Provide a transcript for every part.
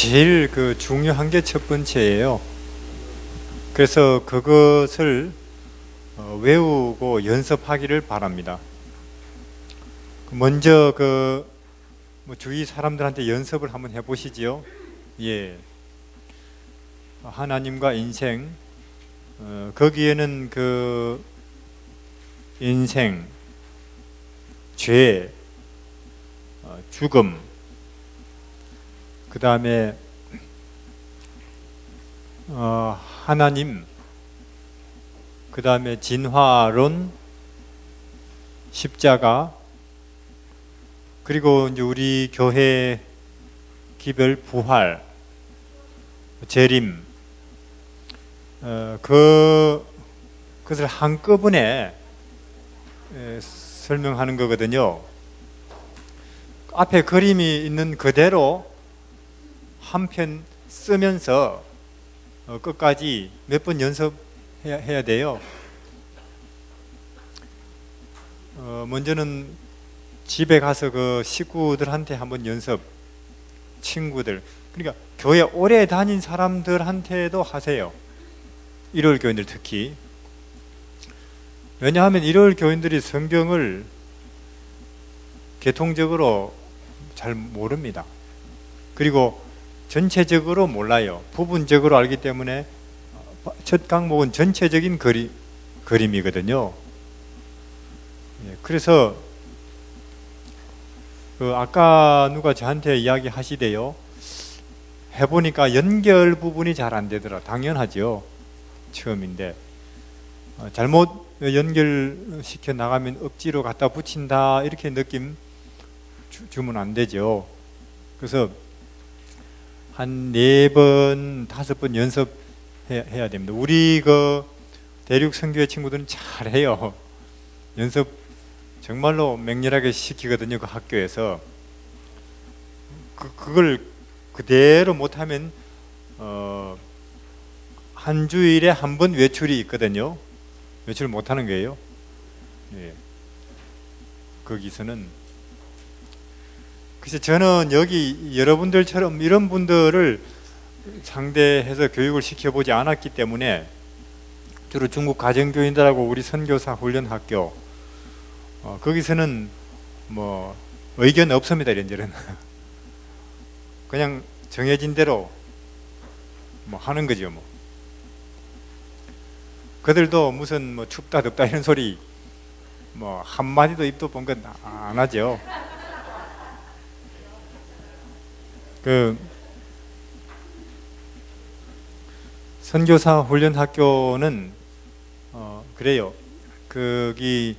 제일 중요한 게 첫 번째예요. 그래서 그것을 외우고 연습하기를 바랍니다. 먼저 주위 사람들한테 연습을 한번 해보시지요. 예. 하나님과 인생, 거기에는 인생, 죄, 죽음, 그 다음에 하나님, 그 다음에 진화론, 십자가, 그리고 이제 우리 교회 기별 부활, 재림, 그것을 한꺼번에 설명하는 거거든요. 앞에 그림이 있는 그대로 한 편 쓰면서 끝까지 몇 번 연습해야 돼요. 먼저는 집에 가서 식구들한테 한번 연습, 친구들, 그러니까 교회 오래 다닌 사람들한테도 하세요. 일요일 교인들 특히. 왜냐하면 일요일 교인들이 성경을 계통적으로 잘 모릅니다. 그리고 전체적으로 몰라요. 부분적으로 알기 때문에 첫 강목은 전체적인 그림이거든요. 그래서 아까 누가 저한테 이야기 하시대요. 해보니까 연결 부분이 잘 안 되더라. 당연하죠. 처음인데 잘못 연결시켜 나가면 억지로 갖다 붙인다 이렇게 느낌 주면 안 되죠. 그래서 한 4번, 5번 연습해야 됩니다. 우리 대륙 선교회 친구들은 잘해요. 연습 정말로 맹렬하게 시키거든요. 그 학교에서. 그걸 그대로 못하면 한 주일에 한 번 외출이 있거든요. 외출 못하는 거예요. 예. 거기서는. 그래서 저는 여기 여러분들처럼 이런 분들을 상대해서 교육을 시켜보지 않았기 때문에 주로 중국 가정교인들하고 우리 선교사 훈련학교 거기서는 뭐 의견 없습니다. 이런저런 그냥 정해진 대로 뭐 하는 거죠. 뭐 그들도 무슨 뭐 춥다 덥다 이런 소리 뭐 한마디도 입도 본 건 안 하죠. 선교사 훈련학교는 그래요. 거기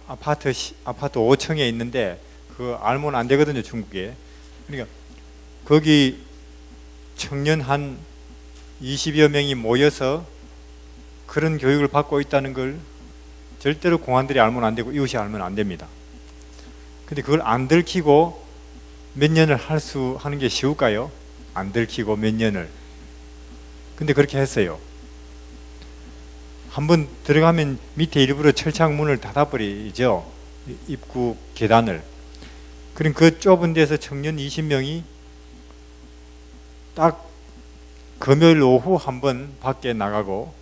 아파트 5층에 있는데 알면 안 되거든요, 중국에. 그러니까 거기 청년 한 20여 명이 모여서 그런 교육을 받고 있다는 걸 절대로 공안들이 알면 안 되고 이웃이 알면 안 됩니다. 근데 그걸 안 들키고 몇 년을 하는 게 쉬울까요? 안 들키고 몇 년을. 근데 그렇게 했어요. 한번 들어가면 밑에 일부러 철창 문을 닫아버리죠. 입구 계단을. 그럼 그 좁은 데서 청년 20명이 딱 금요일 오후 한번 밖에 나가고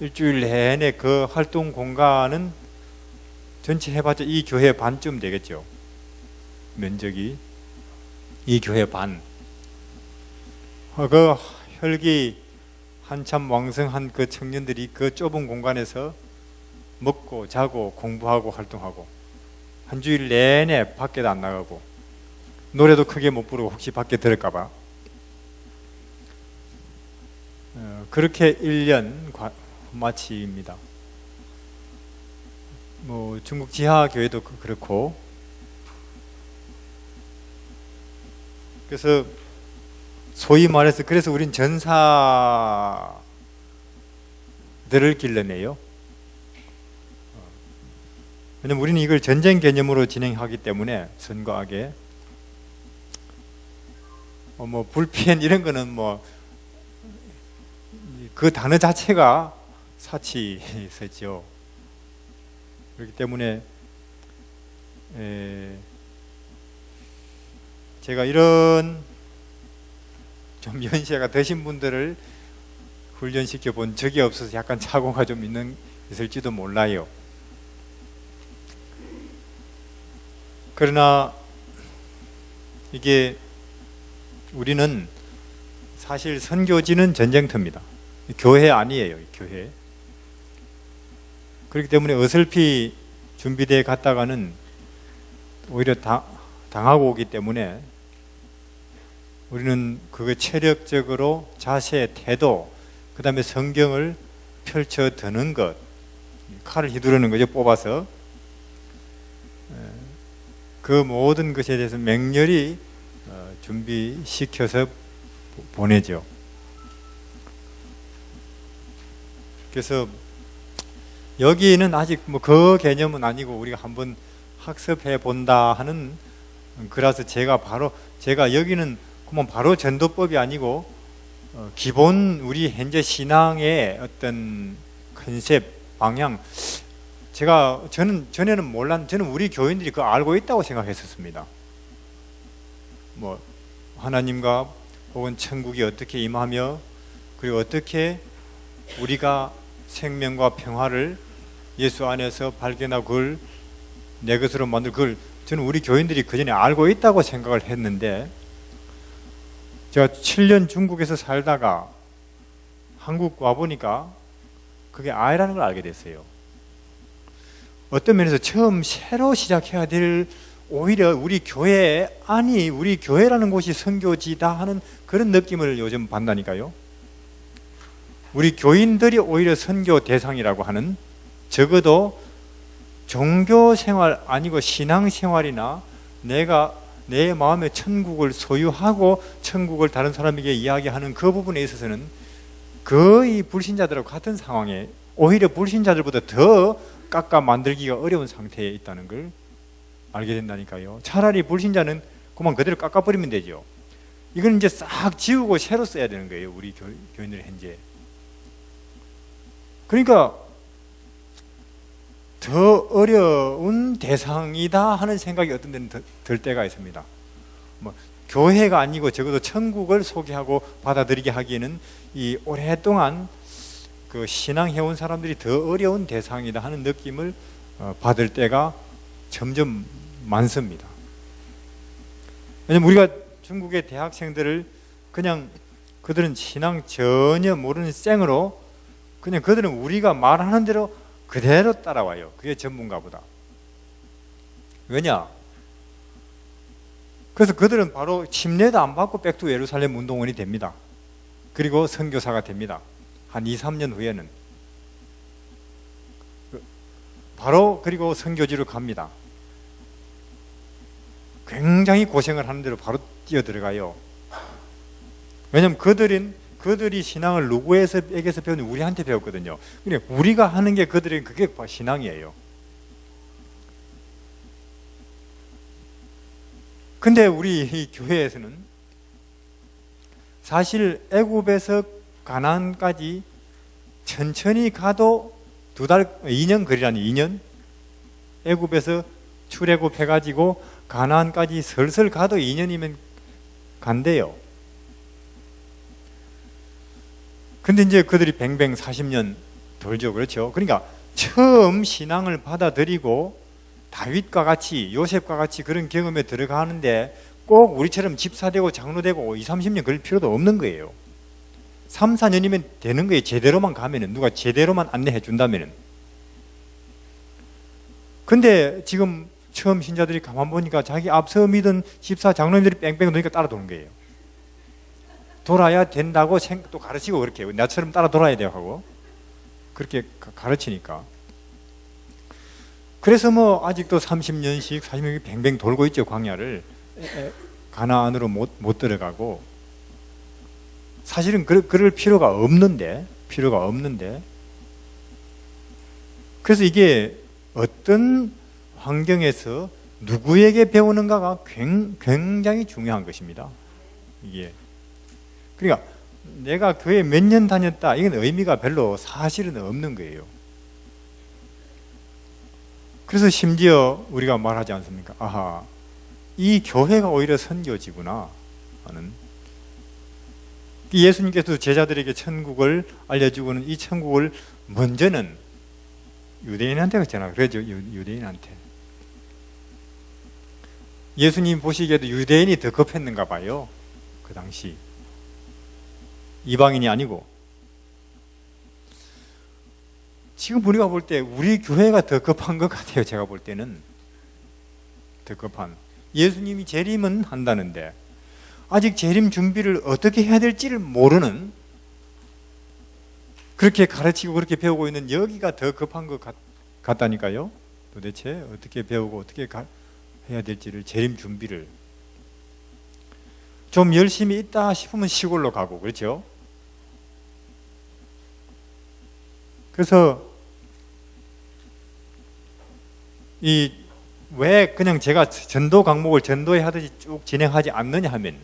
일주일 내내 그 활동 공간은 전체 해봤자 이 교회 반쯤 되겠죠. 면적이. 이 교회 반. 그 혈기 한참 왕성한 그 청년들이 그 좁은 공간에서 먹고 자고 공부하고 활동하고 한 주일 내내 밖에도 안 나가고 노래도 크게 못 부르고 혹시 밖에 들을까봐 그렇게 1년 마치입니다. 뭐 중국 지하 교회도 그렇고. 그래서 소위 말해서 그래서 우린 전사들을 길러내요. 왜냐면 우리는 이걸 전쟁 개념으로 진행하기 때문에 선거하게 뭐 불피한 이런 거는 뭐 그 단어 자체가 사치였죠. 그렇기 때문에 제가 이런 좀 연세가 드신 분들을 훈련시켜 본 적이 없어서 약간 착오가 좀 있을지도 몰라요. 그러나 이게 우리는 사실 선교지는 전쟁터입니다. 교회 아니에요, 교회. 그렇기 때문에 어설피 준비대에 갔다가는 오히려 당하고 오기 때문에 우리는 그거 체력적으로 자세, 태도, 그 다음에 성경을 펼쳐 드는 것, 칼을 휘두르는 거죠, 뽑아서. 그 모든 것에 대해서 맹렬히 준비시켜서 보내죠. 그래서 여기는 아직 뭐 그 개념은 아니고 우리가 한번 학습해 본다 하는, 그래서 제가 여기는 그만 바로 전도법이 아니고 기본 우리 현재 신앙의 어떤 컨셉, 방향, 저는 전에는 저는 우리 교인들이 그거 알고 있다고 생각했었습니다. 뭐 하나님과 혹은 천국이 어떻게 임하며, 그리고 어떻게 우리가 생명과 평화를 예수 안에서 발견하고 그걸 내 것으로 만들, 그걸 저는 우리 교인들이 그 전에 알고 있다고 생각을 했는데, 제가 7년 중국에서 살다가 한국 와보니까 그게 아니라는 걸 알게 됐어요. 어떤 면에서 처음 새로 시작해야 될, 오히려 우리 교회라는 곳이 선교지다 하는 그런 느낌을 요즘 받다니까요. 우리 교인들이 오히려 선교 대상이라고 하는, 적어도 종교 생활 아니고 신앙 생활이나 내가 내 마음의 천국을 소유하고 천국을 다른 사람에게 이야기하는 그 부분에 있어서는 거의 불신자들하고 같은 상황에, 오히려 불신자들보다 더 깎아 만들기가 어려운 상태에 있다는 걸 알게 된다니까요. 차라리 불신자는 그만 그대로 깎아버리면 되죠. 이건 이제 싹 지우고 새로 써야 되는 거예요, 우리 교인들 현재. 그러니까 더 어려운 대상이다 하는 생각이 어떤 데는 들 때가 있습니다. 뭐 교회가 아니고 적어도 천국을 소개하고 받아들이게 하기에는 이 오랫동안 그 신앙해온 사람들이 더 어려운 대상이다 하는 느낌을 받을 때가 점점 많습니다. 왜냐면 우리가 중국의 대학생들을 그냥, 그들은 신앙 전혀 모르는 생으로 그냥 그들은 우리가 말하는 대로 그대로 따라와요. 그게 전문가보다. 왜냐? 그래서 그들은 바로 침례도 안 받고 백투 예루살렘 운동원이 됩니다. 그리고 선교사가 됩니다. 한 2, 3년 후에는 바로, 그리고 선교지로 갑니다. 굉장히 고생을 하는 대로 바로 뛰어 들어가요. 왜냐하면 그들이 신앙을 누구에게서 배우는, 우리한테 배웠거든요. 근데 우리가 하는 게 그들은 그게 신앙이에요. 근데 우리 이 교회에서는 사실 애굽에서 가나안까지 천천히 가도 2년 거리라니, 2년? 애굽에서 출애굽해가지고 가나안까지 슬슬 가도 2년이면 간대요. 근데 이제 그들이 뱅뱅 40년 돌죠. 그렇죠? 그러니까 처음 신앙을 받아들이고 다윗과 같이, 요셉과 같이 그런 경험에 들어가는데 꼭 우리처럼 집사되고 장로되고 2, 30년 걸릴 필요도 없는 거예요. 3, 4년이면 되는 거예요. 제대로만 가면은, 누가 제대로만 안내해 준다면은. 근데 지금 처음 신자들이 가만 보니까 자기 앞서 믿은 집사 장로님들이 뺑뺑 도니까 따라 도는 거예요. 돌아야 된다고 또 가르치고, 그렇게 나처럼 따라 돌아야 돼요 하고 그렇게 가르치니까. 그래서 뭐 아직도 30년씩 40년씩 뱅뱅 돌고 있죠. 광야를 가나안으로 못 들어가고. 사실은 그럴 필요가 없는데 그래서 이게 어떤 환경에서 누구에게 배우는가가 굉장히 중요한 것입니다. 이게 그러니까 내가 교회 몇 년 다녔다, 이건 의미가 별로 사실은 없는 거예요. 그래서 심지어 우리가 말하지 않습니까? 아하, 이 교회가 오히려 선교지구나 하는. 예수님께서 제자들에게 천국을 알려주고는 이 천국을 먼저는 유대인한테 그랬잖아요. 그러죠. 유대인한테. 예수님 보시기에도 유대인이 더 급했는가 봐요. 그 당시. 이방인이 아니고. 지금 우리가 볼 때 우리 교회가 더 급한 것 같아요. 제가 볼 때는. 더 급한. 예수님이 재림은 한다는데 아직 재림 준비를 어떻게 해야 될지를 모르는, 그렇게 가르치고 그렇게 배우고 있는 여기가 더 급한 것 같다니까요. 도대체 어떻게 배우고 어떻게 해야 될지를, 재림 준비를. 좀 열심히 있다 싶으면 시골로 가고, 그렇죠? 그래서 왜 그냥 제가 전도 강목을 전도회 하듯이 쭉 진행하지 않느냐 하면,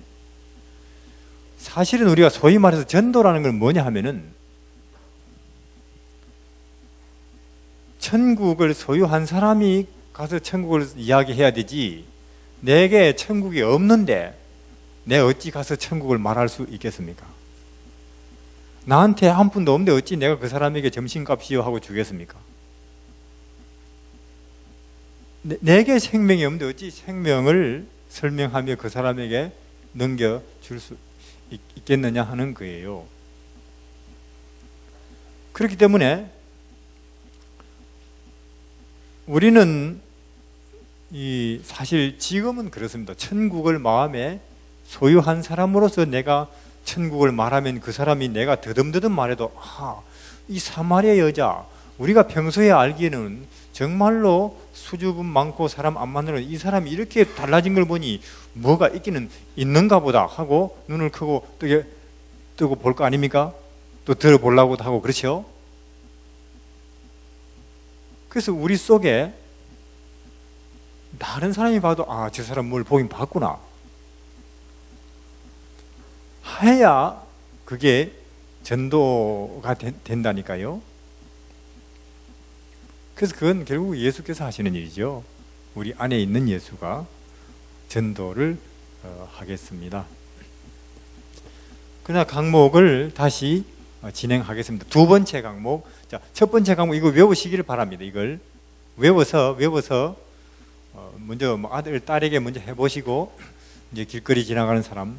사실은 우리가 소위 말해서 전도라는 건 뭐냐 하면은 천국을 소유한 사람이 가서 천국을 이야기해야 되지, 내게 천국이 없는데 내가 어찌 가서 천국을 말할 수 있겠습니까? 나한테 한 푼도 없는데 어찌 내가 그 사람에게 점심값이요 하고 주겠습니까? 내게 생명이 없는데 어찌 생명을 설명하며 그 사람에게 넘겨줄 수 있겠느냐 하는 거예요. 그렇기 때문에 우리는 사실 지금은 그렇습니다. 천국을 마음에 소유한 사람으로서 내가 천국을 말하면 그 사람이 내가 더듬더듬 말해도 이 사마리아 여자, 우리가 평소에 알기에는 정말로 수줍음 많고 사람 안 만나는 이 사람이 이렇게 달라진 걸 보니 뭐가 있기는 있는가 보다 하고 눈을 크고 뜨고 볼 거 아닙니까? 또 들어보려고도 하고, 그렇죠? 그래서 우리 속에 다른 사람이 봐도 저 사람 뭘 보긴 봤구나 해야 그게 전도가 된다니까요. 그래서 그건 결국 예수께서 하시는 일이죠. 우리 안에 있는 예수가 전도를 하겠습니다. 그러나 강목을 다시 진행하겠습니다. 두 번째 강목. 자, 첫 번째 강목 이거 외우시기를 바랍니다. 이걸 외워서 먼저 아들, 딸에게 먼저 해보시고, 이제 길거리 지나가는 사람,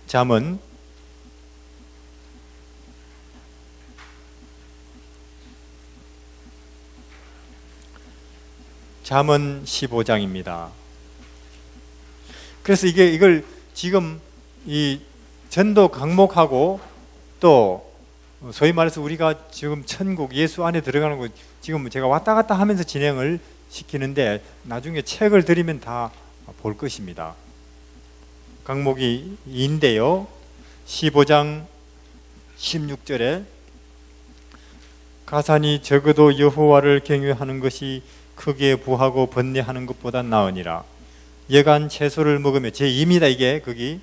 잠언 15장입니다. 그래서 이걸 지금 이 전도 강목하고 또 소위 말해서 우리가 지금 천국 예수 안에 들어가는 거 지금 제가 왔다 갔다 하면서 진행을 시키는데 나중에 책을 드리면 다 볼 것입니다. 강목이 2인데요. 15장 16절에 가산이 적어도 여호와를 경외하는 것이 크게 부하고 번뇌하는 것보다 나으니라. 여간 채소를 먹으며 제2입니다. 이게 거기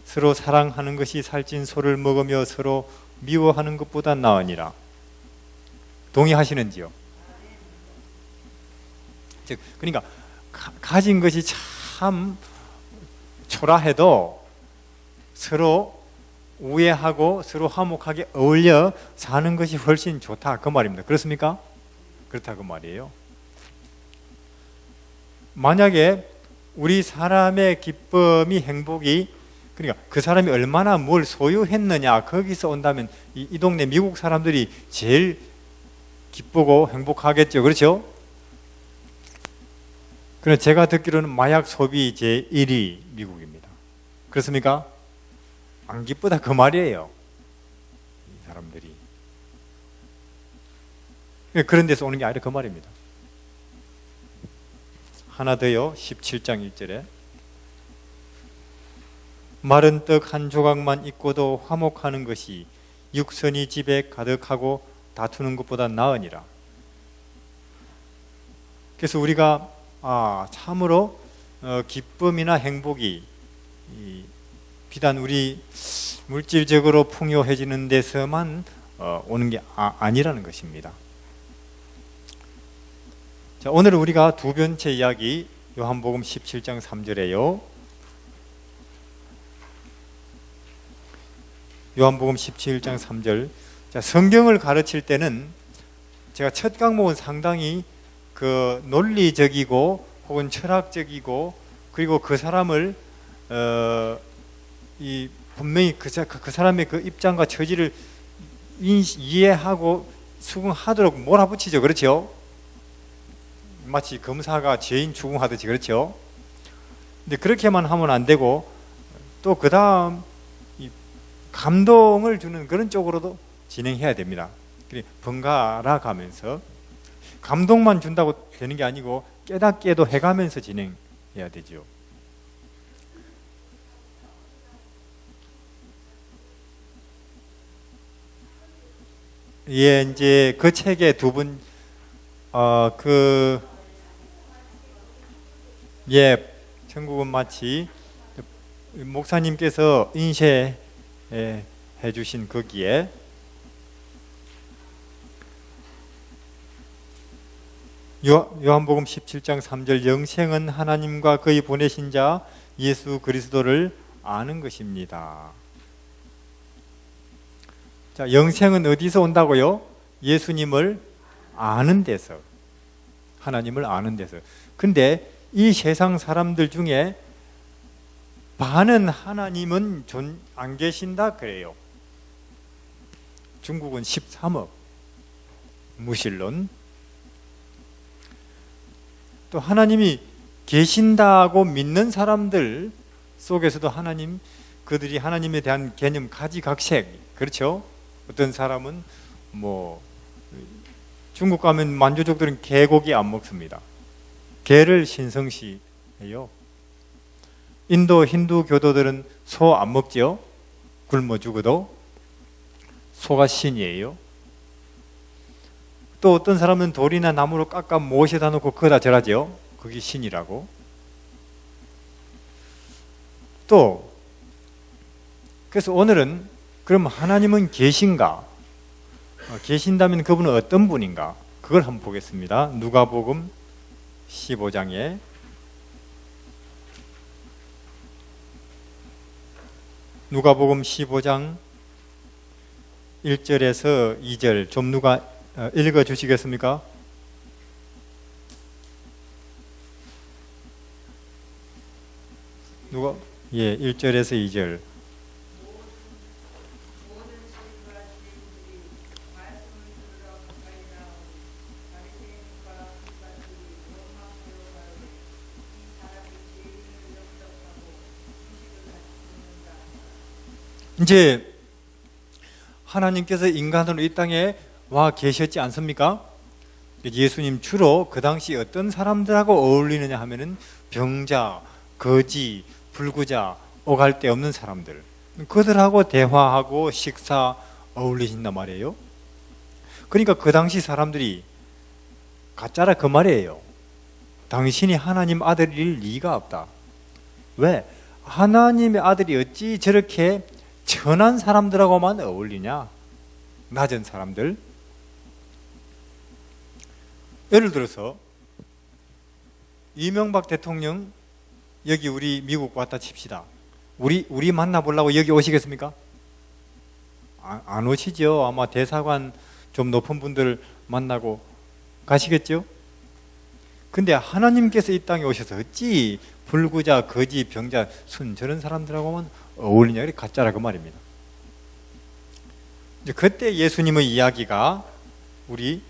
서로 사랑하는 것이 살찐 소를 먹으며 서로 미워하는 것보다 나으니라. 동의하시는지요? 즉 그러니까 가진 것이 참 초라해도 서로 우애하고 서로 화목하게 어울려 사는 것이 훨씬 좋다, 그 말입니다. 그렇습니까? 그렇다 그 말이에요. 만약에 우리 사람의 기쁨이, 행복이, 그러니까 그 사람이 얼마나 뭘 소유했느냐 거기서 온다면 이 동네 미국 사람들이 제일 기쁘고 행복하겠죠. 그렇죠? 그런데 제가 듣기로는 마약 소비 제1위 미국입니다. 그렇습니까? 안 기쁘다 그 말이에요. 이 사람들이. 그런 데서 오는 게 아니라 그 말입니다. 하나 더요. 17장 1절에 마른 떡 한 조각만 있고도 화목하는 것이 육선이 집에 가득하고 다투는 것보다 나으니라. 그래서 우리가 참으로 기쁨이나 행복이 비단 우리 물질적으로 풍요해지는 데서만 오는 게 아니라는 것입니다. 자, 오늘 우리가 두 번째 이야기 요한복음 17장 3절에요. 요한복음 17장 3절. 자, 성경을 가르칠 때는 제가 첫 과목은 상당히 그 논리적이고 혹은 철학적이고 그리고 그 사람을 분명히 그 사람의 그 입장과 처지를 이해하고 수긍하도록 몰아붙이죠. 그렇죠? 마치 검사가 죄인 추궁하듯이. 그렇죠? 근데 그렇게만 하면 안 되고 또 그 다음 감동을 주는 그런 쪽으로도 진행해야 됩니다. 번갈아 가면서 감동만 준다고 되는 게 아니고 깨닫게도 해가면서 진행해야 되죠. 예, 이제 그 책에 천국은 마치 목사님께서 인쇄해 주신 거기에 요한복음 17장 3절 영생은 하나님과 그의 보내신 자 예수 그리스도를 아는 것입니다. 자, 영생은 어디서 온다고요? 예수님을 아는 데서, 하나님을 아는 데서. 근데 이 세상 사람들 중에 반은 하나님은 안 계신다 그래요. 중국은 13억 무신론. 또 하나님이 계신다고 믿는 사람들 속에서도 그들이 하나님에 대한 개념 가지각색. 그렇죠? 어떤 사람은 중국 가면 만주족들은 개고기 안 먹습니다. 개를 신성시해요. 인도 힌두 교도들은 소 안 먹죠. 굶어 죽어도. 소가 신이에요. 또 어떤 사람은 돌이나 나무로 깎아 못에다 놓고 그거다 절하죠. 그게 신이라고. 또 그래서 오늘은 그럼 하나님은 계신가? 계신다면 그분은 어떤 분인가? 그걸 한번 보겠습니다. 누가복음 15장에 누가복음 15장 1절에서 2절 좀 누가 읽어 주시겠습니까? 누가? 예, 1절에서 2절. 이제 하나님께서 인간으로 이 땅에 와 계셨지 않습니까? 예수님 주로 그 당시 어떤 사람들하고 어울리느냐 하면은 병자, 거지, 불구자, 오갈 데 없는 사람들, 그들하고 대화하고 식사 어울리신단 말이에요. 그러니까 그 당시 사람들이 가짜라 그 말이에요. 당신이 하나님 아들일 리가 없다. 왜? 하나님의 아들이 어찌 저렇게 천한 사람들하고만 어울리냐? 낮은 사람들. 예를 들어서 이명박 대통령 여기 우리 미국 왔다 칩시다. 우리 만나보려고 여기 오시겠습니까? 안 오시죠. 아마 대사관 좀 높은 분들 만나고 가시겠죠? 근데 하나님께서 이 땅에 오셔서 어찌 불구자, 거지, 병자, 순 저런 사람들하고만 어울리냐? 그게 가짜라 그 말입니다. 이제 그때 예수님의 이야기가 우리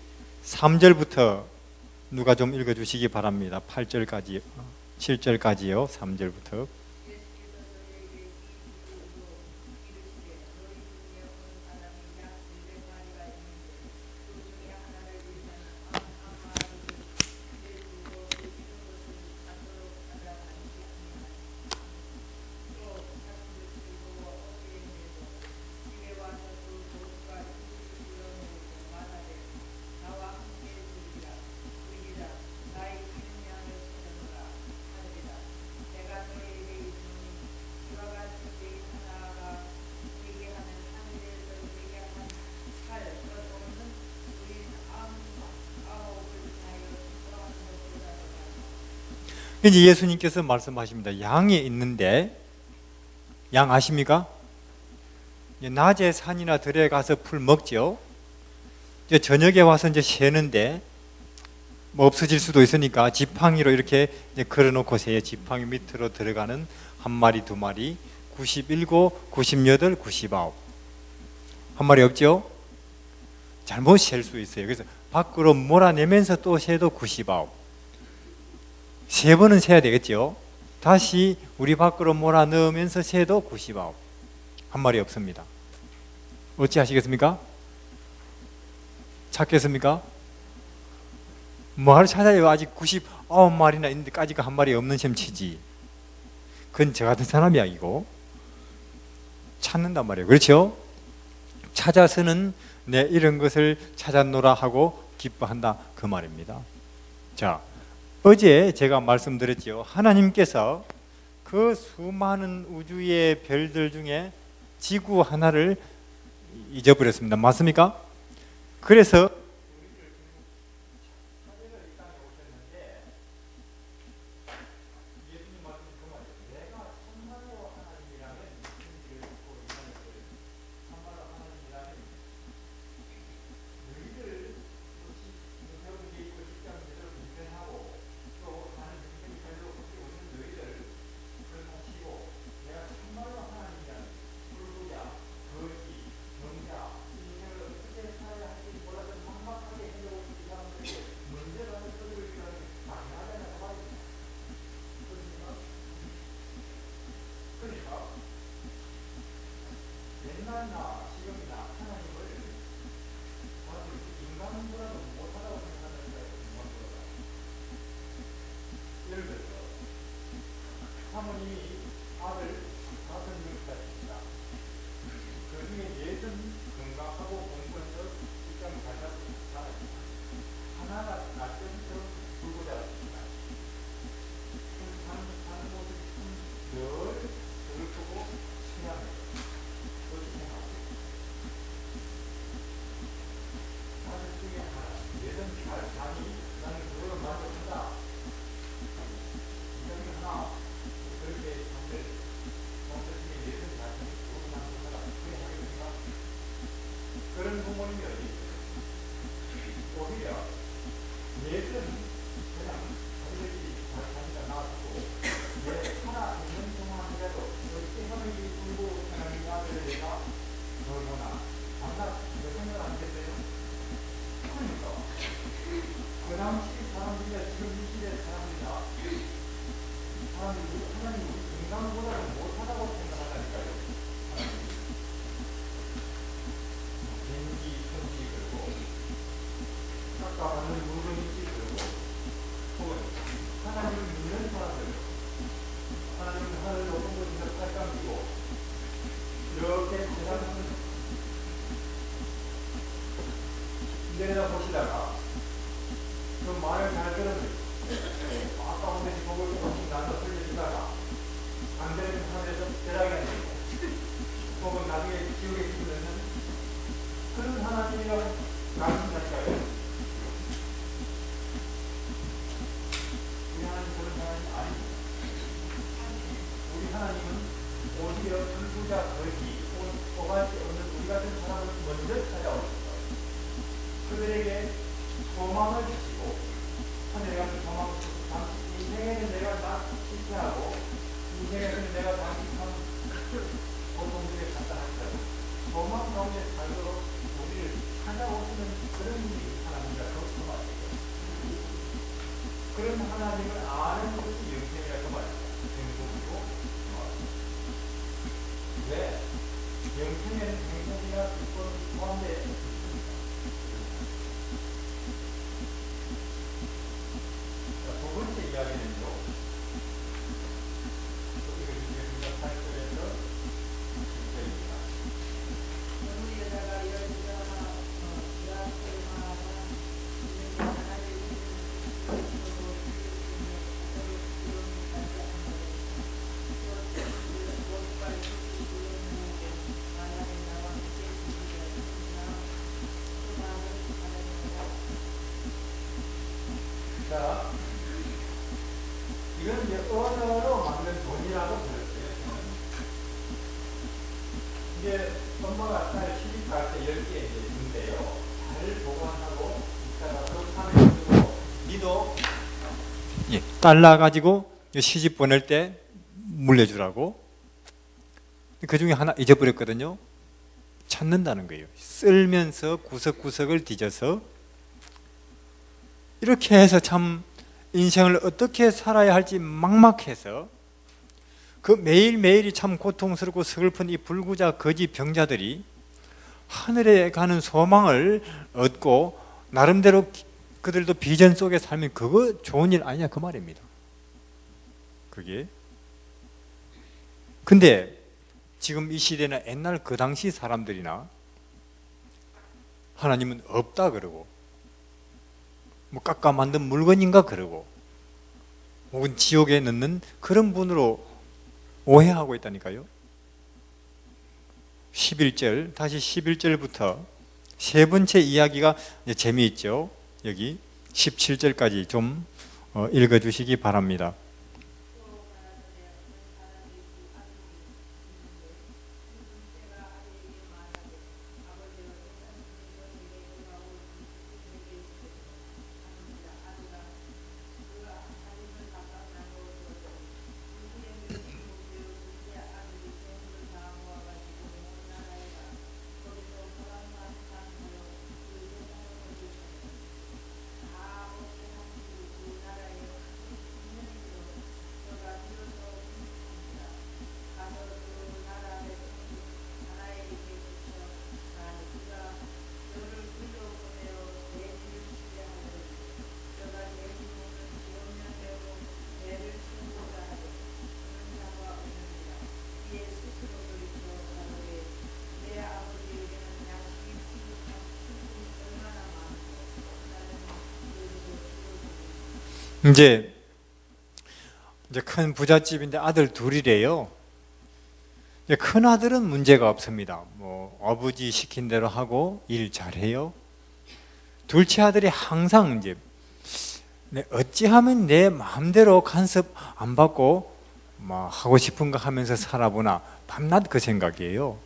3절부터 누가 좀 읽어주시기 바랍니다. 8절까지, 7절까지요. 3절부터. 이제 예수님께서 말씀하십니다. 양이 있는데, 양 아십니까? 낮에 산이나 들에 가서 풀 먹죠. 이제 저녁에 와서 이제 쉬는데 뭐 없어질 수도 있으니까 지팡이로 이렇게 이제 걸어놓고 새요. 지팡이 밑으로 들어가는 한 마리, 두 마리, 97, 98, 99. 한 마리 없죠? 잘못 셀 수 있어요. 그래서 밖으로 몰아내면서 또 새도 99. 세 번은 세야 되겠죠. 다시 우리 밖으로 몰아넣으면서 새도 99. 한 마리 없습니다. 어찌 하시겠습니까? 찾겠습니까? 뭐하러 찾아요? 아직 99마리나 있는데 까지가 한 마리 없는 셈 치지. 그건 저 같은 사람이 아니고 찾는단 말이에요. 그렇죠? 찾아서는 내 이런 것을 찾았노라 하고 기뻐한다, 그 말입니다. 자, 어제 제가 말씀드렸죠. 하나님께서 그 수많은 우주의 별들 중에 지구 하나를 잊어버렸습니다. 맞습니까? 그래서 내려보시다가 그 말을 잘 들으면 아까 오늘 보고 조금씩 나눠 들려주다가 안 되는 하늘에서 벼락이 안 되고 혹은 나중에 지옥에 죽으면 그런 하나님이라고 말씀하실까요? 우리 하나님 그런 하나님 아닙니다. 우리 하나님은 오히려 불구자 거지 오갈지 없는 우리 같은 사람을 먼저 찾아오십니다. 그들에게 소망을 주시고 하늘에 가서 소망을 주시고 인생에는 내가 다 실패하고 인생에서는 내가 당시 참 고통들에 갔다 할까요? 소망 가운데 살도록 우리를 찾아오시는 그런 분이 하나님이라고 그 말이에요. 그런 하나님을 아는 것이 영생이라고 말입니다. 행복이고 왜? 영생에는 행복이나 기쁨 포함되어 두 번째 이야기는요. 이거 주시겠습니다. 8절에서 10절입니다. 자, 이건 이제 언어로 만든 돈이라고 불렀어요. 이제 엄마가 딸 시집갈 때 10개 이제 준대요. 잘 보관하고 이따가 또 사면주고 니도 달러 가지고 시집 보낼 때 물려주라고. 그 중에 하나 잊어버렸거든요. 찾는다는 거예요. 쓸면서 구석구석을 뒤져서. 이렇게 해서 참 인생을 어떻게 살아야 할지 막막해서 그 매일매일이 참 고통스럽고 서글픈 이 불구자 거지 병자들이 하늘에 가는 소망을 얻고 나름대로 그들도 비전 속에 살면 그거 좋은 일 아니냐 그 말입니다. 그게. 근데 지금 이 시대나 옛날 그 당시 사람들이나 하나님은 없다 그러고 뭐 깎아 만든 물건인가 그러고 혹은 지옥에 넣는 그런 분으로 오해하고 있다니까요. 11절, 다시 11절부터 세 번째 이야기가 재미있죠. 여기 17절까지 좀 읽어주시기 바랍니다. 이제 큰 부잣집인데 아들 둘이래요. 큰 아들은 문제가 없습니다. 뭐 아버지 시킨 대로 하고 일 잘해요. 둘째 아들이 항상 이제 어찌하면 내 마음대로 간섭 안 받고 뭐 하고 싶은 거 하면서 살아보나 밤낮 그 생각이에요.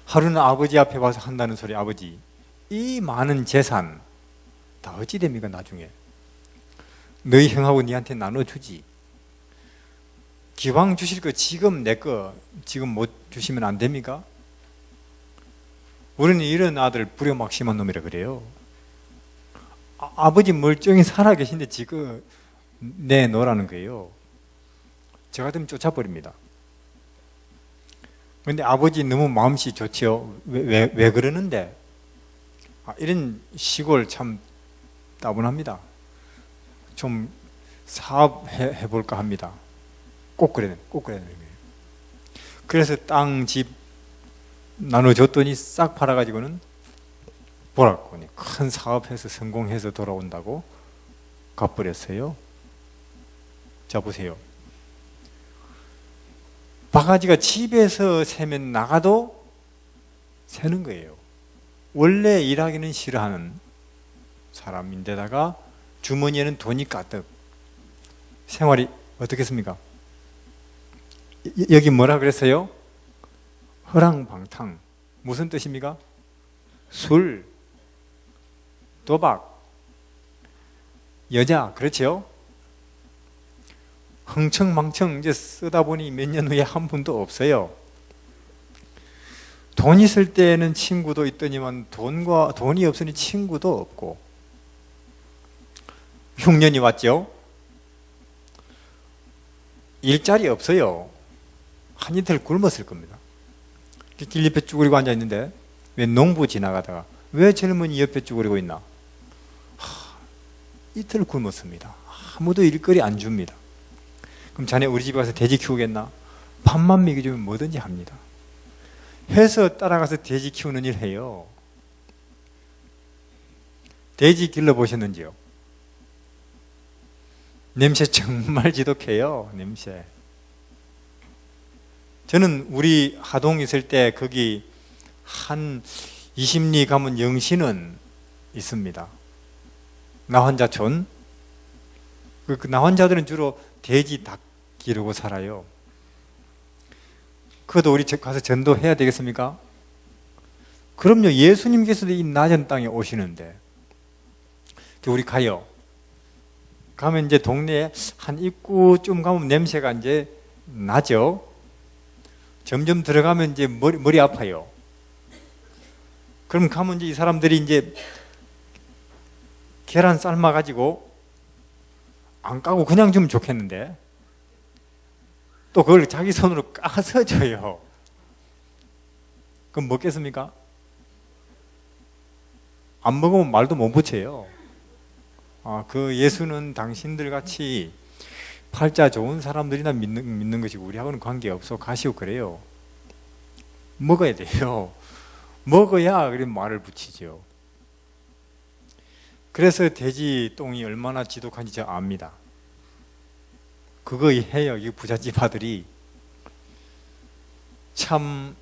하루는 아버지 앞에 와서 한다는 소리, 아버지 이 많은 재산 다 어찌 됩니까 나중에? 너희 형하고 니한테 나눠주지. 기왕 주실 거 지금 내 거 지금 못 주시면 안 됩니까? 우리는 이런 아들 불효막심한 놈이라 그래요. 아버지 멀쩡히 살아계신데 지금 내놓으라는 거예요. 저 같으면 쫓아버립니다. 근데 아버지 너무 마음씨 좋지요. 왜 그러는데? 이런 시골 참 따분합니다. 좀 사업해 볼까 합니다. 꼭 그래야 되는 거예요. 그래서 땅, 집 나눠줬더니 싹 팔아가지고는 보라고 큰 사업해서 성공해서 돌아온다고 갚버렸어요. 자 보세요. 바가지가 집에서 새면 나가도 새는 거예요. 원래 일하기는 싫어하는 사람인데다가 주머니에는 돈이 가득. 생활이 어떻겠습니까? 여기 뭐라 그랬어요? 허랑방탕. 무슨 뜻입니까? 술, 도박, 여자, 그렇죠? 흥청망청 이제 쓰다 보니 몇 년 후에 한 분도 없어요. 돈 있을 때는 친구도 있더니만 돈이 없으니 친구도 없고. 흉년이 왔죠? 일자리 없어요. 한 이틀 굶었을 겁니다. 길 옆에 쭈그리고 앉아있는데 왜 농부 지나가다가 왜 젊은이 옆에 쭈그리고 있나? 이틀 굶었습니다. 아무도 일거리 안 줍니다. 그럼 자네 우리 집에 가서 돼지 키우겠나? 밥만 먹여주면 뭐든지 합니다. 해서 따라가서 돼지 키우는 일 해요. 돼지 길러보셨는지요? 냄새 정말 지독해요. 냄새. 저는 우리 하동 있을 때 거기 한 20리 가면 영신은 있습니다. 나 혼자촌. 그 나환자들은 주로 돼지, 닭 기르고 살아요. 그것도 우리 가서 전도해야 되겠습니까? 그럼요. 예수님께서도 이 낮은 땅에 오시는데 우리 가면 이제 동네에 한 입구쯤 가면 냄새가 이제 나죠. 점점 들어가면 이제 머리 아파요. 그럼 가면 이제 이 사람들이 이제 계란 삶아가지고 안 까고 그냥 주면 좋겠는데 또 그걸 자기 손으로 까서 줘요. 그럼 먹겠습니까? 안 먹으면 말도 못 붙여요. 그 예수는 당신들 같이 팔자 좋은 사람들이나 믿는 것이고 우리하고는 관계없어 가시오 그래요. 먹어야 돼요. 먹어야 그런 말을 붙이죠. 그래서 돼지 똥이 얼마나 지독한지 저 압니다. 그거 해요. 이 부잣집 아들이 참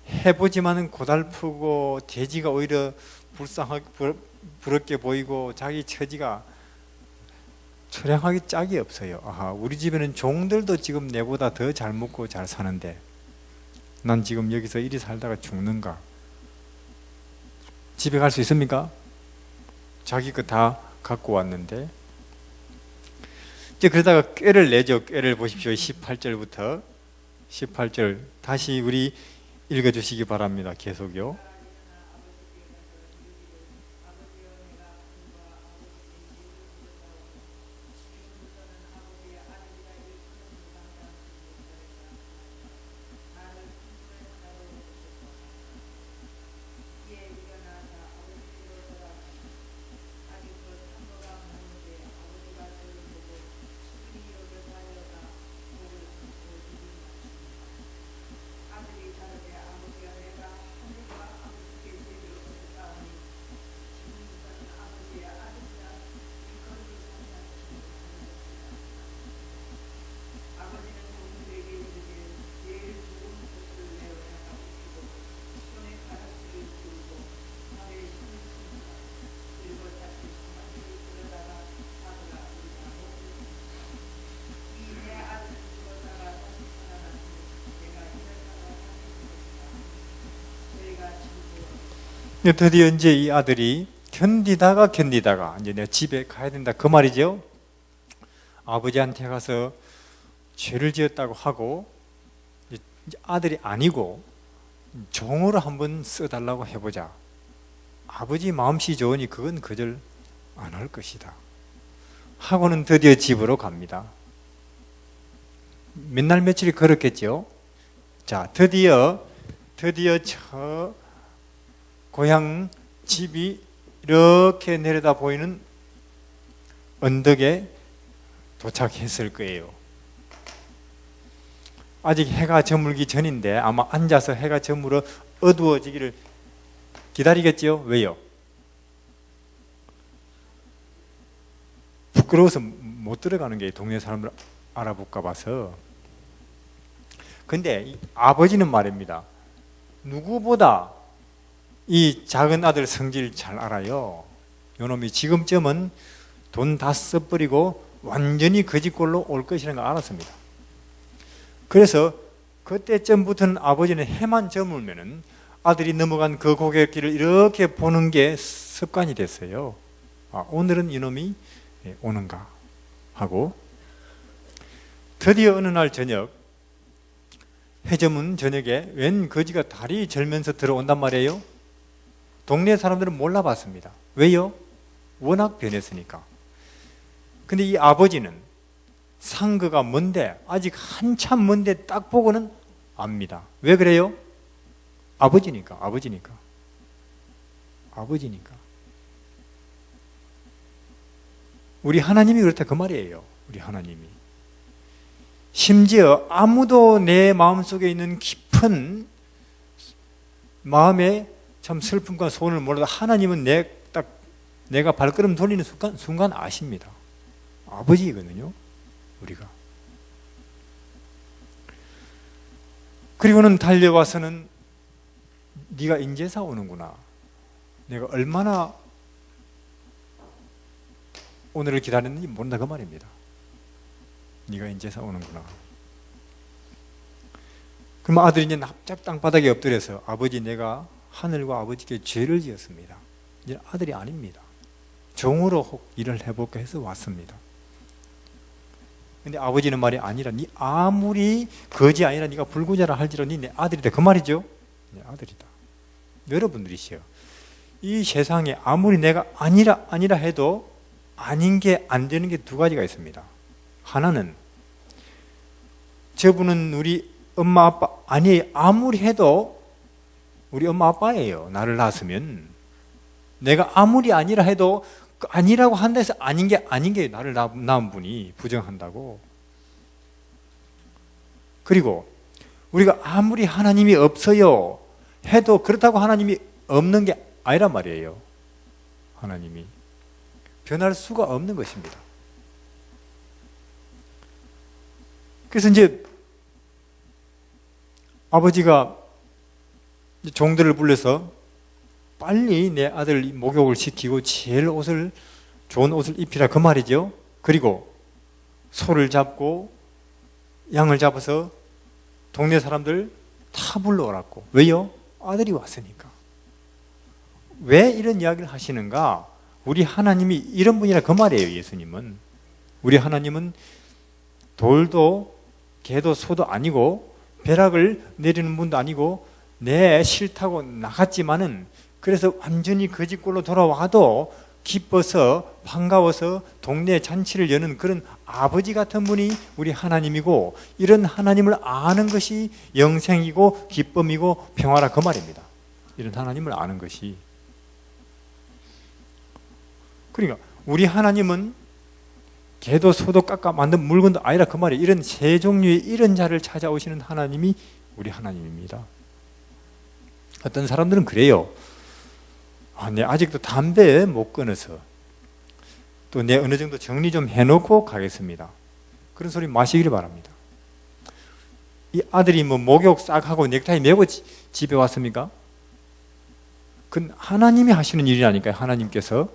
해보지만은 고달프고 돼지가 오히려 불쌍하게 부럽게 보이고 자기 처지가 처량하게 짝이 없어요. 우리 집에는 종들도 지금 내보다 더 잘 먹고 잘 사는데 난 지금 여기서 이리 살다가 죽는가? 집에 갈 수 있습니까? 자기 거 다 갖고 왔는데 이제 그러다가 꾀를 내죠. 꾀를 보십시오. 18절부터 18절 다시 우리 읽어주시기 바랍니다. 계속요. 드디어 이제 이 아들이 견디다가 이제 내가 집에 가야 된다 그 말이죠. 아버지한테 가서 죄를 지었다고 하고 이제 아들이 아니고 종으로 한번 써달라고 해보자. 아버지 마음씨 좋으니 그건 거절 안 할 것이다 하고는 드디어 집으로 갑니다. 몇 날 며칠이 걸었겠죠. 자, 드디어 저 고향 집이 이렇게 내려다 보이는 언덕에 도착했을 거예요. 아직 해가 저물기 전인데 아마 앉아서 해가 저물어 어두워지기를 기다리겠죠? 왜요? 부끄러워서 못 들어가는 게 동네 사람들 알아볼까 봐서. 근데 아버지는 말입니다. 누구보다 이 작은 아들 성질 잘 알아요. 요놈이 지금쯤은 돈 다 써버리고 완전히 거지꼴로 올 것이라는 걸 알았습니다. 그래서 그때쯤부터는 아버지는 해만 저물면은 아들이 넘어간 그 고갯길을 이렇게 보는 게 습관이 됐어요. 오늘은 이놈이 오는가 하고 드디어 어느 날 저녁 해 저문 저녁에 웬 거지가 다리 절면서 들어온단 말이에요. 동네 사람들은 몰라봤습니다. 왜요? 워낙 변했으니까. 근데 이 아버지는 상거가 먼데 아직 한참 먼데 딱 보고는 압니다. 왜 그래요? 아버지니까. 우리 하나님이 그렇다 그 말이에요. 우리 하나님이. 심지어 아무도 내 마음속에 있는 깊은 마음에 참 슬픔과 소원을 몰라도 하나님은 내가 발걸음 돌리는 순간 아십니다. 아버지이거든요. 우리가. 그리고는 달려와서는 네가 인제사 오는구나. 내가 얼마나 오늘을 기다렸는지 모른다 그 말입니다. 네가 이제서 오는구나. 그럼 아들이 이제 납작 땅바닥에 엎드려서 아버지, 내가 하늘과 아버지께 죄를 지었습니다. 이제 아들이 아닙니다. 종으로 혹 일을 해볼까 해서 왔습니다. 근데 아버지는 말이 아니라, 네 아무리 거지 아니라 네가 불구자라 할지라도 네 아들이다 그 말이죠. 네 아들이다. 여러분들이시여, 이 세상에 아무리 내가 아니라 해도 아닌 게 안 되는 게 두 가지가 있습니다. 하나는 저분은 우리 엄마 아빠 아니에요. 아무리 해도 우리 엄마 아빠예요. 나를 낳았으면. 내가 아무리 아니라 해도 아니라고 한다 해서 아닌 게 나를 낳은 분이 부정한다고. 그리고 우리가 아무리 하나님이 없어요 해도 그렇다고 하나님이 없는 게 아니란 말이에요. 하나님이 변할 수가 없는 것입니다. 그래서 이제 아버지가 종들을 불러서 빨리 내 아들 목욕을 시키고 제일 좋은 옷을 입히라 그 말이죠. 그리고 소를 잡고 양을 잡아서 동네 사람들 다 불러오라고. 왜요? 아들이 왔으니까. 왜 이런 이야기를 하시는가? 우리 하나님이 이런 분이라 그 말이에요. 예수님은. 우리 하나님은 돌도 개도 소도 아니고 벼락을 내리는 분도 아니고 내 싫다고 나갔지만은 그래서 완전히 거짓골로 돌아와도 기뻐서 반가워서 동네 잔치를 여는 그런 아버지 같은 분이 우리 하나님이고, 이런 하나님을 아는 것이 영생이고 기쁨이고 평화라 그 말입니다. 이런 하나님을 아는 것이. 그러니까 우리 하나님은 개도 소도 깎아 만든 물건도 아니라 그 말이에요. 이런 세 종류의 이런 자를 찾아오시는 하나님이 우리 하나님입니다. 어떤 사람들은 그래요. 내 아직도 담배 못 끊어서 또 내 어느 정도 정리 좀 해놓고 가겠습니다. 그런 소리 마시기를 바랍니다. 이 아들이 뭐 목욕 싹 하고 넥타이 메고 집에 왔습니까? 그건 하나님이 하시는 일이라니까요. 하나님께서.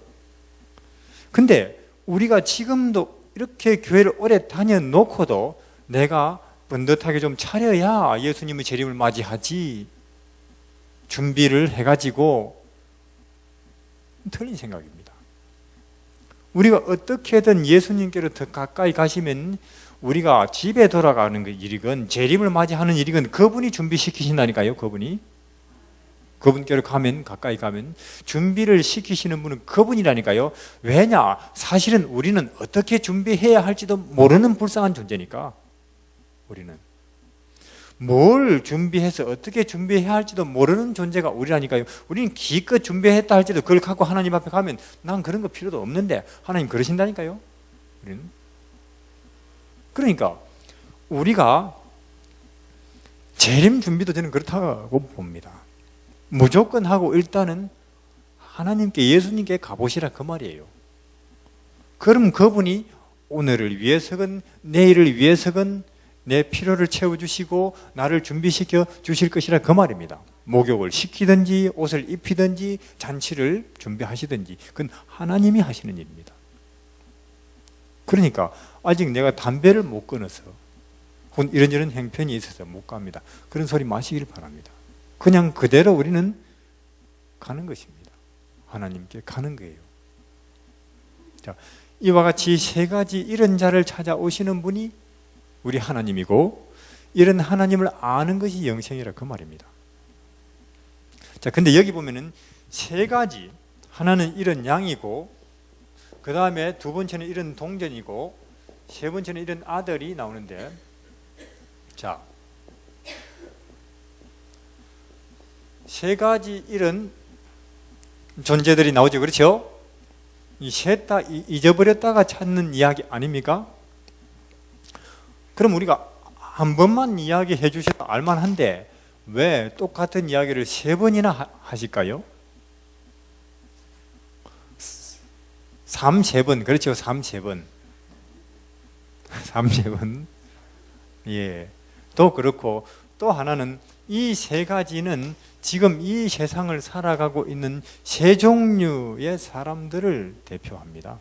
근데 우리가 지금도 이렇게 교회를 오래 다녀놓고도 내가 번듯하게 좀 차려야 예수님의 재림을 맞이하지, 준비를 해가지고, 틀린 생각입니다. 우리가 어떻게든 예수님께로 더 가까이 가시면 우리가 집에 돌아가는 그 일이건 재림을 맞이하는 일이건 그분이 준비시키신다니까요. 그분께로 가까이 가면 준비를 시키시는 분은 그분이라니까요. 왜냐? 사실은 우리는 어떻게 준비해야 할지도 모르는 불쌍한 존재니까. 우리는 뭘 준비해서 어떻게 준비해야 할지도 모르는 존재가 우리라니까요. 우리는 기껏 준비했다 할지도 그걸 갖고 하나님 앞에 가면 난 그런 거 필요도 없는데 하나님 그러신다니까요. 우리는. 그러니까 우리가 재림 준비도 저는 그렇다고 봅니다. 무조건 하고 일단은 하나님께, 예수님께 가보시라 그 말이에요. 그럼 그분이 오늘을 위해서건 내일을 위해서건 내 필요를 채워주시고 나를 준비시켜 주실 것이라 그 말입니다. 목욕을 시키든지 옷을 입히든지 잔치를 준비하시든지 그건 하나님이 하시는 일입니다. 그러니까 아직 내가 담배를 못 끊어서 혹은 이런저런 형편이 있어서 못 갑니다. 그런 소리 마시길 바랍니다. 그냥 그대로 우리는 가는 것입니다. 하나님께 가는 거예요. 자, 이와 같이 세 가지 이런 자를 찾아오시는 분이 우리 하나님이고, 이런 하나님을 아는 것이 영생이라 그 말입니다. 자, 근데 여기 보면은 세 가지, 하나는 이런 양이고, 그 다음에 두 번째는 이런 동전이고, 세 번째는 이런 아들이 나오는데, 자, 세 가지 이런 존재들이 나오죠. 그렇죠? 이 셋 다 잊어버렸다가 찾는 이야기 아닙니까? 그럼 우리가 한 번만 이야기해 주셔도 알만한데 왜 똑같은 이야기를 세 번이나 하실까요? 3-3번, 그렇죠. 3-3번. 3-3번. 예. 또 그렇고, 또 하나는 이 세 가지는 지금 이 세상을 살아가고 있는 세 종류의 사람들을 대표합니다.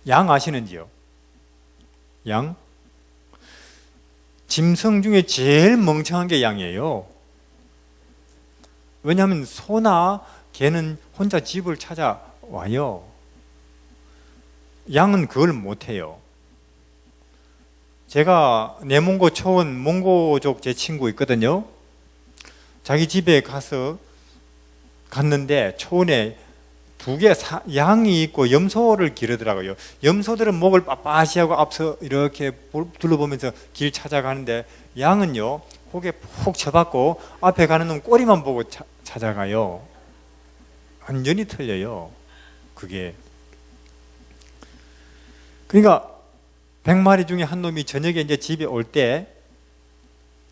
양 아시는지요? 양? 짐승 중에 제일 멍청한 게 양이에요. 왜냐하면 소나 개는 혼자 집을 찾아와요. 양은 그걸 못해요. 제가 내몽고 초원 몽고족 제 친구 있거든요. 자기 집에 갔는데 초원에 두 개 양이 있고 염소를 기르더라고요. 염소들은 목을 빳빳이 하고 앞서 이렇게 둘러보면서 길 찾아가는데 양은요, 고개 푹 쳐박고 앞에 가는 놈 꼬리만 보고 찾아가요. 완전히 틀려요, 그게. 그러니까 100마리 중에 한 놈이 저녁에 이제 집에 올 때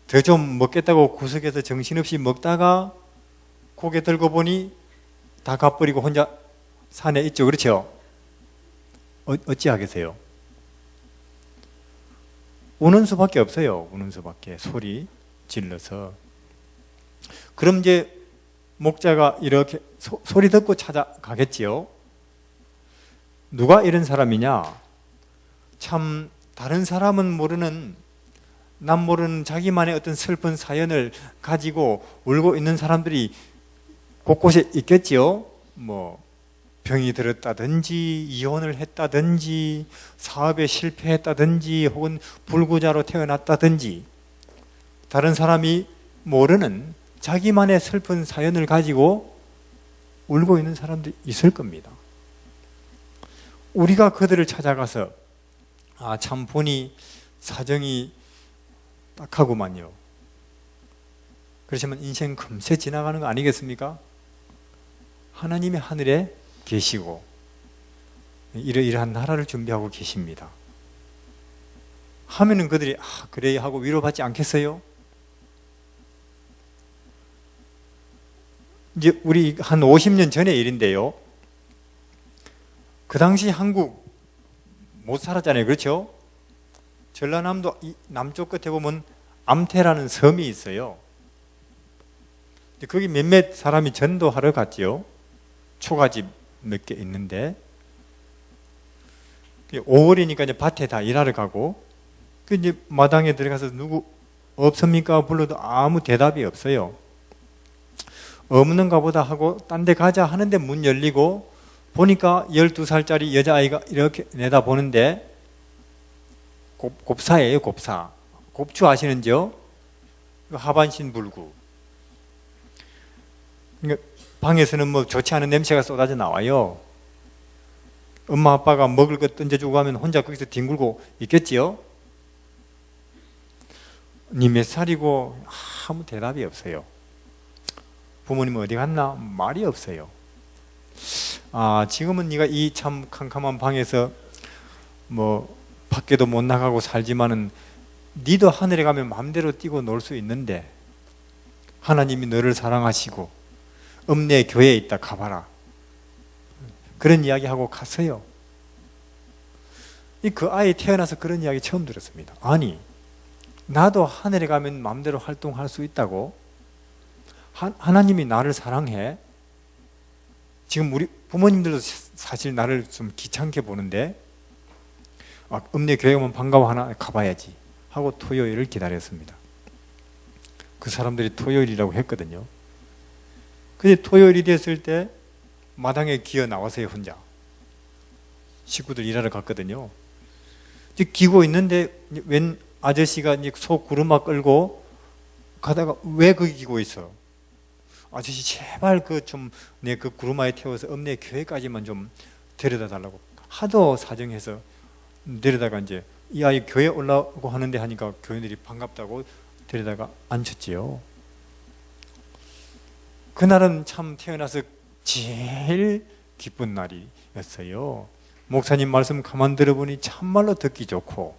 더 좀 먹겠다고 구석에서 정신없이 먹다가 고개 들고 보니 다 가버리고 혼자 산에 있죠. 그렇죠? 어찌하겠어요? 우는 수밖에 없어요. 우는 수밖에. 소리 질러서. 그럼 이제 목자가 이렇게 소리 듣고 찾아가겠지요. 누가 이런 사람이냐? 참 다른 사람은 모르는, 남 모르는 자기만의 어떤 슬픈 사연을 가지고 울고 있는 사람들이 곳곳에 있겠지요. 뭐 병이 들었다든지 이혼을 했다든지 사업에 실패했다든지 혹은 불구자로 태어났다든지 다른 사람이 모르는 자기만의 슬픈 사연을 가지고 울고 있는 사람들이 있을 겁니다. 우리가 그들을 찾아가서 참 보니 사정이 딱하구만요. 그렇지만 인생 금세 지나가는 거 아니겠습니까? 하나님이 하늘에 계시고 이러이러한 나라를 준비하고 계십니다 하면은 그들이 그래야 하고 위로받지 않겠어요? 이제 우리 한 50년 전의 일인데요, 그 당시 한국 못 살았잖아요. 그렇죠? 전라남도 남쪽 끝에 보면 암태라는 섬이 있어요. 거기 몇몇 사람이 전도하러 갔지요. 초가집 몇 개 있는데 5월이니까 이제 밭에 다 일하러 가고 이제 마당에 들어가서 누구 없습니까? 불러도 아무 대답이 없어요. 없는가 보다 하고 딴 데 가자 하는데 문 열리고 보니까 12살짜리 여자아이가 이렇게 내다보는데 곱사예요. 곱사. 곱추 아시는지요? 하반신 불구. 그러니까 방에서는 뭐 좋지 않은 냄새가 쏟아져 나와요. 엄마 아빠가 먹을 것 던져주고 하면 혼자 거기서 뒹굴고 있겠지요? 니 몇 살이고? 아무 대답이 없어요. 부모님 어디 갔나? 말이 없어요. 지금은 네가 이 참 캄캄한 방에서 뭐 밖에도 못 나가고 살지만은 니도 하늘에 가면 마음대로 뛰고 놀 수 있는데 하나님이 너를 사랑하시고 읍내 교회에 있다 가봐라. 그런 이야기 하고 갔어요. 그 아이 태어나서 그런 이야기 처음 들었습니다. 아니, 나도 하늘에 가면 마음대로 활동할 수 있다고? 하나님이 나를 사랑해? 지금 우리 부모님들도 사실 나를 좀 귀찮게 보는데 읍내 교회 오면 반가워하나? 가봐야지 하고 토요일을 기다렸습니다. 그 사람들이 토요일이라고 했거든요. 근데 토요일이 됐을 때 마당에 기어 나와서요. 혼자 식구들 일하러 갔거든요. 기고 있는데 웬 아저씨가 소 구르마 끌고 가다가 왜 거기 기고 있어? 아저씨 제발 내 그 구르마에 태워서 읍내 교회까지만 좀 데려다 달라고 하도 사정해서 데려다가 이제 이 아이 교회 올라오고 하는데 하니까 교인들이 반갑다고 데려다가 앉혔지요. 그날은 참 태어나서 제일 기쁜 날이었어요. 목사님 말씀 가만 들어보니 참말로 듣기 좋고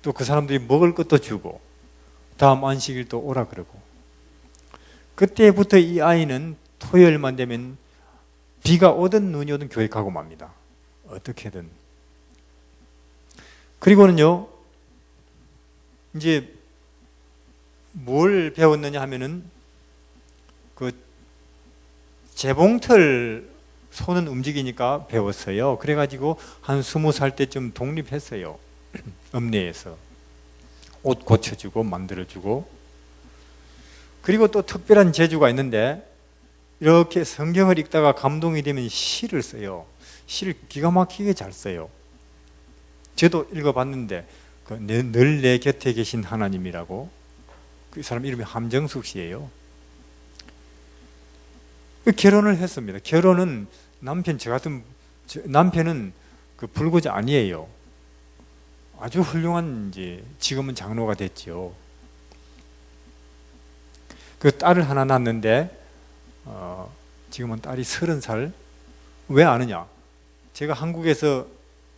또 그 사람들이 먹을 것도 주고 다음 안식일 또 오라 그러고 그때부터 이 아이는 토요일만 되면 비가 오든 눈이 오든 교회 가고 맙니다. 어떻게든. 그리고는요, 이제 뭘 배웠느냐 하면은 그 재봉틀 손은 움직이니까 배웠어요. 그래가지고 한 20살 때쯤 독립했어요. 읍내에서 옷 고쳐주고 만들어주고. 그리고 또 특별한 재주가 있는데 이렇게 성경을 읽다가 감동이 되면 시를 써요. 시를 기가 막히게 잘 써요. 저도 읽어봤는데 늘 내 곁에 계신 하나님이라고. 그 사람 이름이 함정숙 씨예요. 결혼을 했습니다. 결혼은 남편은 그 불구자 아니에요. 아주 훌륭한 지금은 장로가 됐지요. 그 딸을 하나 낳았는데 지금은 딸이 30살. 왜 아느냐? 제가 한국에서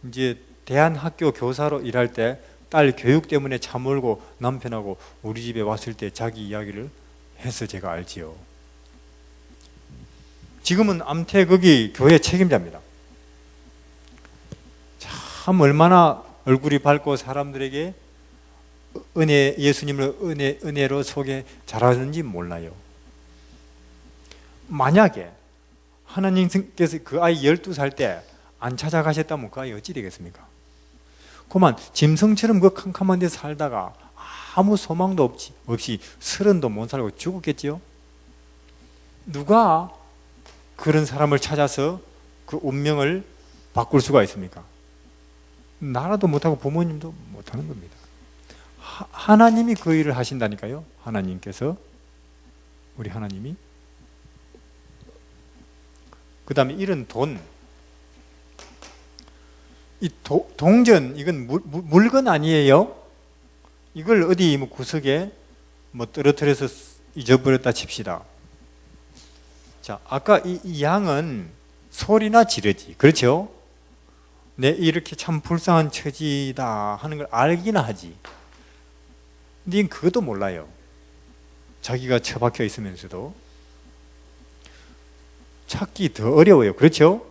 이제 대한학교 교사로 일할 때 딸 교육 때문에 차 몰고 남편하고 우리 집에 왔을 때 자기 이야기를 해서 제가 알지요. 지금은 암태극이 교회 책임자입니다. 참 얼마나 얼굴이 밝고 사람들에게 예수님을 은혜로 소개 잘하는지 몰라요. 만약에 하나님께서 그 아이 12살 때 안 찾아가셨다면 그 아이 어찌 되겠습니까? 그만 짐승처럼 그 캄캄한 데 살다가 아무 소망도 없이 30도 못 살고 죽었겠지요? 누가 그런 사람을 찾아서 그 운명을 바꿀 수가 있습니까? 나라도 못하고 부모님도 못하는 겁니다. 하나님이 그 일을 하신다니까요. 하나님께서, 우리 하나님이. 그 다음에 이런 돈, 이 동전, 이건 물건 아니에요. 이걸 어디 구석에 떨어뜨려서 잊어버렸다 칩시다. 자, 아까 이 양은 소리나 지르지, 그렇죠? 내 이렇게 참 불쌍한 처지다 하는 걸 알기나 하지. 근데 그것도 몰라요. 자기가 처박혀 있으면서도. 찾기 더 어려워요. 그렇죠?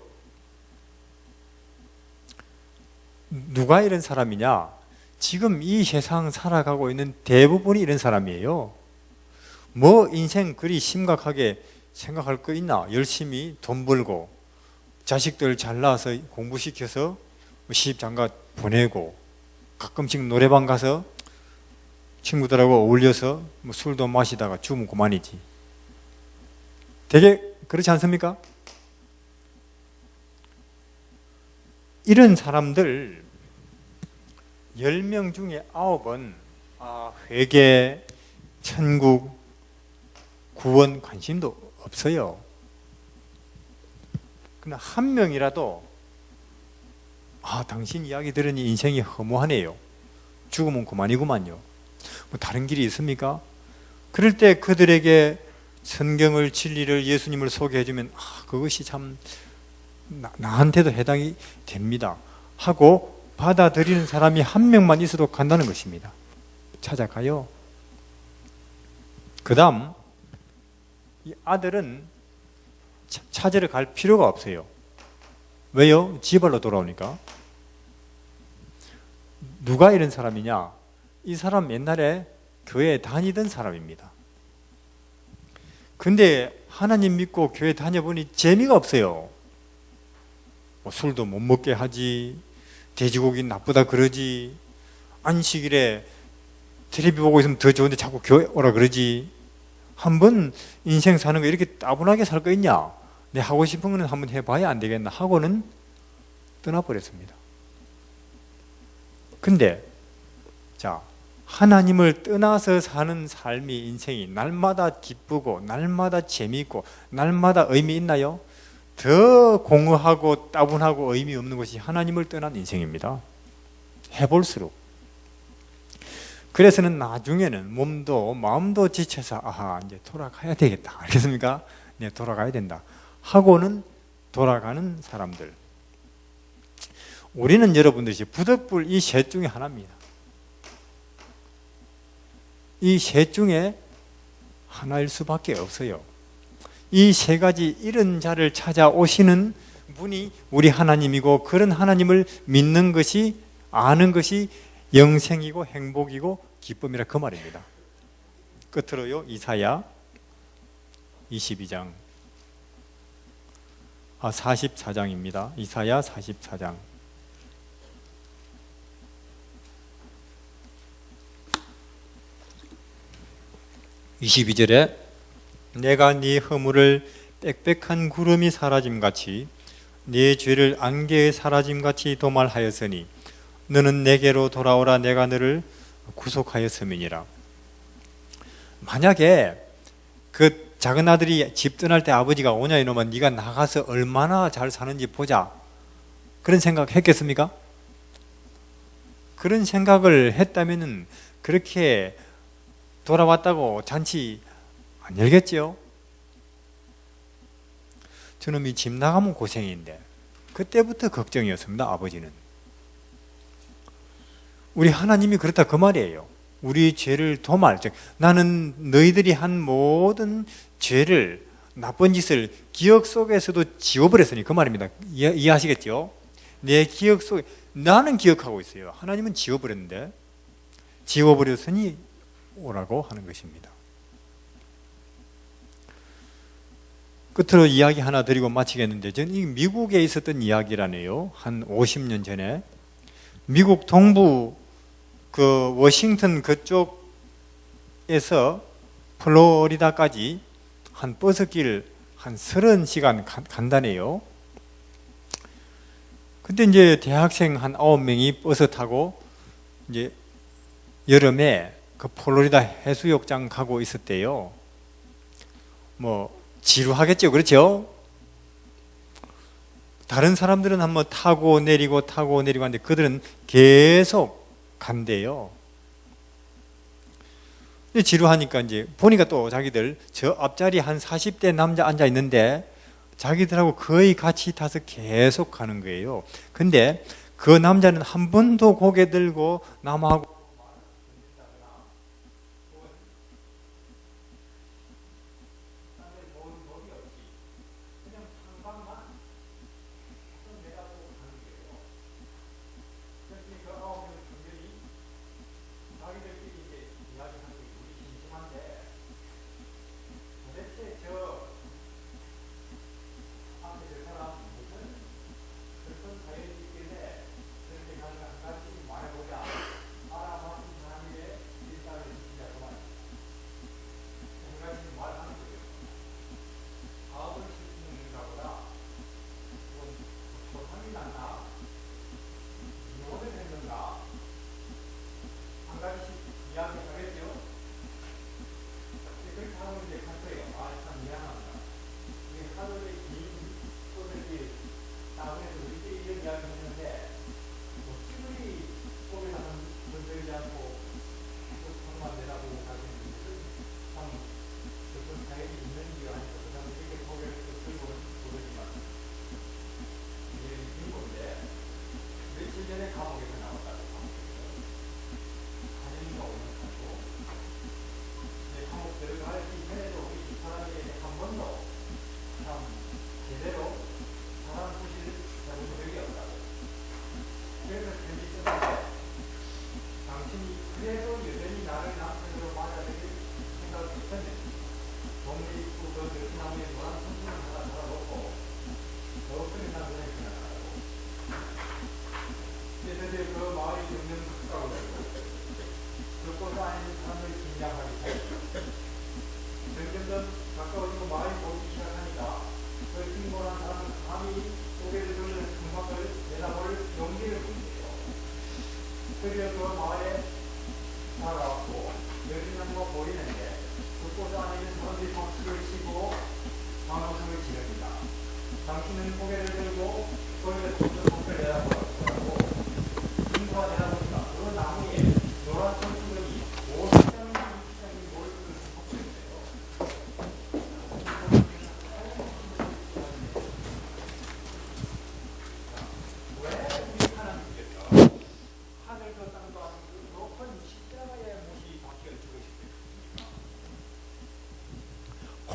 누가 이런 사람이냐? 지금 이 세상 살아가고 있는 대부분이 이런 사람이에요. 뭐 인생 그리 심각하게 생각할 거 있나? 열심히 돈 벌고 자식들 잘 낳아서 공부시켜서 시집장가 보내고 가끔씩 노래방 가서 친구들하고 어울려서 술도 마시다가 죽으면 그만이지. 되게 그렇지 않습니까? 이런 사람들 10명 중에 9은 회개, 천국, 구원 관심도 없어요. 그러나 한 명이라도 당신 이야기 들으니 인생이 허무하네요. 죽으면 그만이구만요. 다른 길이 있습니까? 그럴 때 그들에게 성경을, 진리를, 예수님을 소개해주면 그것이 참 나한테도 해당이 됩니다 하고 받아들이는 사람이 한 명만 있어도 간다는 것입니다. 찾아가요. 그 다음 이 아들은 찾으러 갈 필요가 없어요. 왜요? 지발로 돌아오니까. 누가 이런 사람이냐? 이 사람 옛날에 교회에 다니던 사람입니다. 근데 하나님 믿고 교회 다녀보니 재미가 없어요. 술도 못 먹게 하지, 돼지고기 나쁘다 그러지, 안식일에 텔레비 보고 있으면 더 좋은데 자꾸 교회 오라 그러지. 한번 인생 사는 거 이렇게 따분하게 살 거 있냐? 내 하고 싶은 거는 한번 해봐야 안 되겠나 하고는 떠나버렸습니다. 근데 자, 하나님을 떠나서 사는 삶이, 인생이 날마다 기쁘고 날마다 재미있고 날마다 의미 있나요? 더 공허하고 따분하고 의미 없는 것이 하나님을 떠난 인생입니다. 해볼수록. 그래서는 나중에는 몸도 마음도 지쳐서 이제 돌아가야 되겠다. 알겠습니까? 네, 돌아가야 된다 하고는 돌아가는 사람들. 우리는 여러분들이 부득불 이 셋 중에 하나입니다. 이 셋 중에 하나일 수밖에 없어요. 이 세 가지 이런 자를 찾아오시는 분이 우리 하나님이고, 그런 하나님을 믿는 것이, 아는 것이 영생이고 행복이고 기쁨이라 그 말입니다. 끝으로요, 이사야 22장. 44장입니다. 이사야 44장. 22절에 내가 네 허물을 빽빽한 구름이 사라짐같이 네 죄를 안개의 사라짐같이 도말하였으니 너는 내게로 돌아오라. 내가 너를 구속하였음이니라. 만약에 그 작은 아들이 집 떠날 때 아버지가 오냐 이놈아 네가 나가서 얼마나 잘 사는지 보자, 그런 생각 했겠습니까? 그런 생각을 했다면 그렇게 돌아왔다고 잔치 안 열겠지요? 저놈이 집 나가면 고생인데 그때부터 걱정이었습니다. 아버지는. 우리 하나님이 그렇다 그 말이에요. 우리 죄를 도말, 즉 나는 너희들이 한 모든 죄를, 나쁜 짓을 기억 속에서도 지워버렸으니 그 말입니다. 이해하시겠죠? 내 기억 속에, 나는 기억하고 있어요. 하나님은 지워버렸는데 지워버렸으니 오라고 하는 것입니다. 끝으로 이야기 하나 드리고 마치겠는데, 저는 이 미국에 있었던 이야기라네요. 한 50년 전에 미국 동부 그 워싱턴 그쪽에서 플로리다까지 한 버스길 한 30시간 간다네요. 근데 이제 대학생 한 9명이 버스 타고 이제 여름에 그 플로리다 해수욕장 가고 있었대요. 뭐 지루하겠죠, 그렇죠? 다른 사람들은 한번 타고 내리고 하는데 그들은 계속 간대요. 지루하니까 이제 보니까 또 자기들 저 앞자리 한 40대 남자 앉아 있는데 자기들하고 거의 같이 타서 계속 가는 거예요. 근데 그 남자는 한 번도 고개 들고 남하고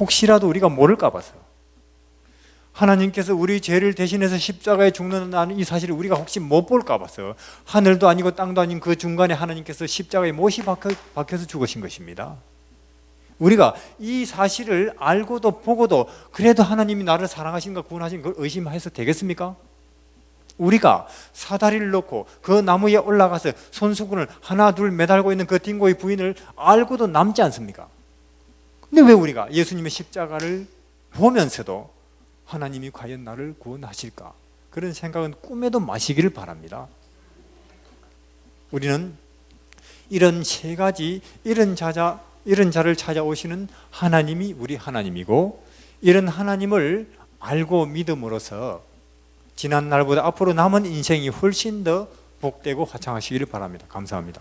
혹시라도 우리가 모를까 봐서 하나님께서 우리 죄를 대신해서 십자가에 죽는다는 이 사실을 우리가 혹시 못 볼까 봐서 하늘도 아니고 땅도 아닌 그 중간에 하나님께서 십자가에 못이 박혀서 죽으신 것입니다. 우리가 이 사실을 알고도 보고도 그래도 하나님이 나를 사랑하신가 구원하신 걸 의심해서 되겠습니까? 우리가 사다리를 놓고 그 나무에 올라가서 손수건을 하나 둘 매달고 있는 그 딩고의 부인을 알고도 남지 않습니까? 근데 왜 우리가 예수님의 십자가를 보면서도 하나님이 과연 나를 구원하실까? 그런 생각은 꿈에도 마시기를 바랍니다. 우리는 이런 세 가지, 이런 자를 찾아오시는 하나님이 우리 하나님이고, 이런 하나님을 알고 믿음으로써 지난 날보다 앞으로 남은 인생이 훨씬 더 복되고 화창하시기를 바랍니다. 감사합니다.